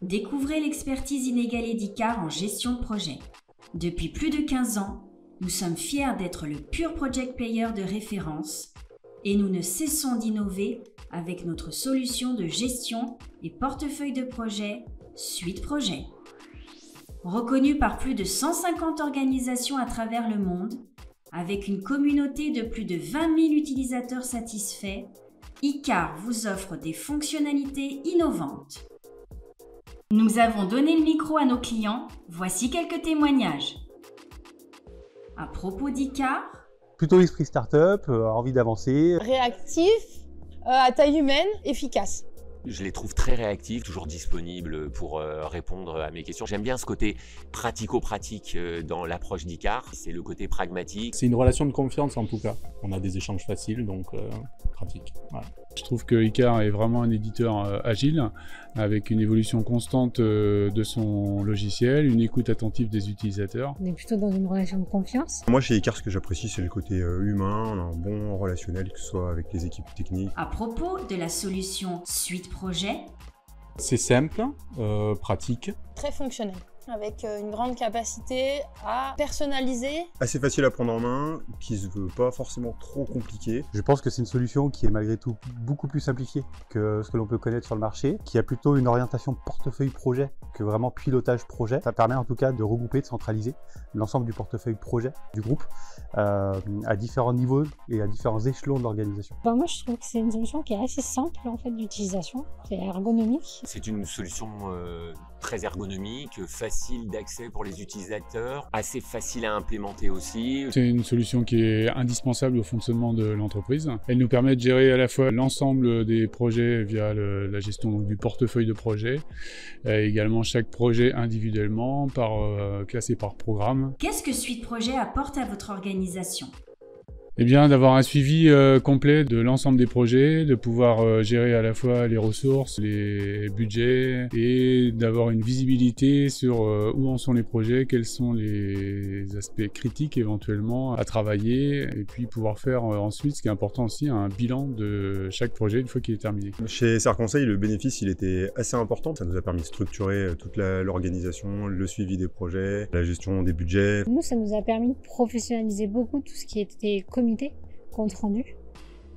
Découvrez l'expertise inégalée d'Icar en gestion de projet. Depuis plus de 15 ans, nous sommes fiers d'être le pur project player de référence et nous ne cessons d'innover avec notre solution de gestion et portefeuille de projet Suite Projet. Reconnue par plus de 150 organisations à travers le monde, avec une communauté de plus de 20 000 utilisateurs satisfaits, Icar vous offre des fonctionnalités innovantes. Nous avons donné le micro à nos clients, voici quelques témoignages. À propos d'Icar, plutôt esprit start-up, envie d'avancer. Réactif, à taille humaine, efficace. Je les trouve très réactifs, toujours disponibles pour répondre à mes questions. J'aime bien ce côté pratico-pratique dans l'approche d'Icar. C'est le côté pragmatique. C'est une relation de confiance en tout cas. On a des échanges faciles, donc pratique. Voilà. Je trouve que Icar est vraiment un éditeur agile, avec une évolution constante de son logiciel, une écoute attentive des utilisateurs. On est plutôt dans une relation de confiance. Moi, chez Icar, ce que j'apprécie, c'est le côté humain, on a un bon relationnel, que ce soit avec les équipes techniques. À propos de la solution Suite Projet, c'est simple, pratique. Très fonctionnel, avec une grande capacité à personnaliser. Assez facile à prendre en main, qui se veut pas forcément trop compliqué. Je pense que c'est une solution qui est malgré tout beaucoup plus simplifiée que ce que l'on peut connaître sur le marché, qui a plutôt une orientation portefeuille projet que vraiment pilotage projet. Ça permet en tout cas de regrouper, de centraliser l'ensemble du portefeuille projet du groupe à différents niveaux et à différents échelons de l'organisation. Moi je trouve que c'est une solution qui est assez simple en fait d'utilisation, c'est ergonomique. C'est une solution très ergonomique, facile d'accès pour les utilisateurs, assez facile à implémenter aussi. C'est une solution qui est indispensable au fonctionnement de l'entreprise. Elle nous permet de gérer à la fois l'ensemble des projets via la gestion donc, du portefeuille de projet, également chaque projet individuellement, classé par programme. Qu'est-ce que Suite Projet apporte à votre organisation ? Eh bien, d'avoir un suivi complet de l'ensemble des projets, de pouvoir gérer à la fois les ressources, les budgets et d'avoir une visibilité sur où en sont les projets, quels sont les aspects critiques éventuellement à travailler et puis pouvoir faire ensuite, ce qui est important aussi, un bilan de chaque projet une fois qu'il est terminé. Chez Sarconseil, le bénéfice il était assez important. Ça nous a permis de structurer toute l'organisation, le suivi des projets, la gestion des budgets. Nous, ça nous a permis de professionnaliser beaucoup tout ce qui était compte rendu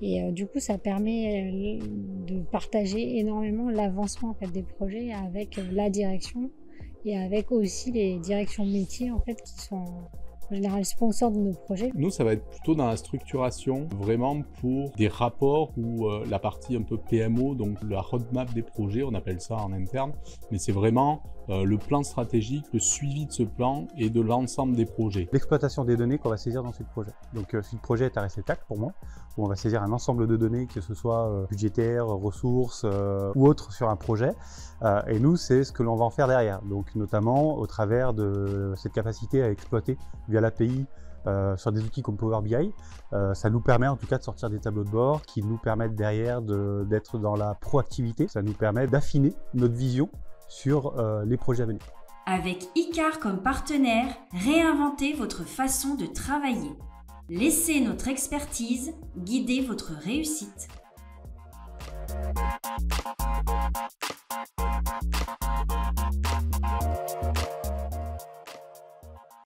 et du coup ça permet de partager énormément l'avancement en fait, des projets avec la direction et avec aussi les directions métiers en fait, qui sont en général sponsors de nos projets. Nous, ça va être plutôt dans la structuration, vraiment pour des rapports ou la partie un peu PMO, donc la roadmap des projets, on appelle ça en interne, mais c'est vraiment le plan stratégique, le suivi de ce plan et de l'ensemble des projets. L'exploitation des données qu'on va saisir dans Suite Projet. Donc Suite Projet est un réceptacle pour moi, où on va saisir un ensemble de données, que ce soit budgétaires, ressources ou autres sur un projet. Et nous, c'est ce que l'on va en faire derrière. Donc notamment au travers de cette capacité à exploiter via l'API sur des outils comme Power BI. Ça nous permet en tout cas de sortir des tableaux de bord qui nous permettent derrière d'être dans la proactivité. Ça nous permet d'affiner notre vision sur les projets à venir. Avec Icar comme partenaire, réinventez votre façon de travailler. Laissez notre expertise guider votre réussite.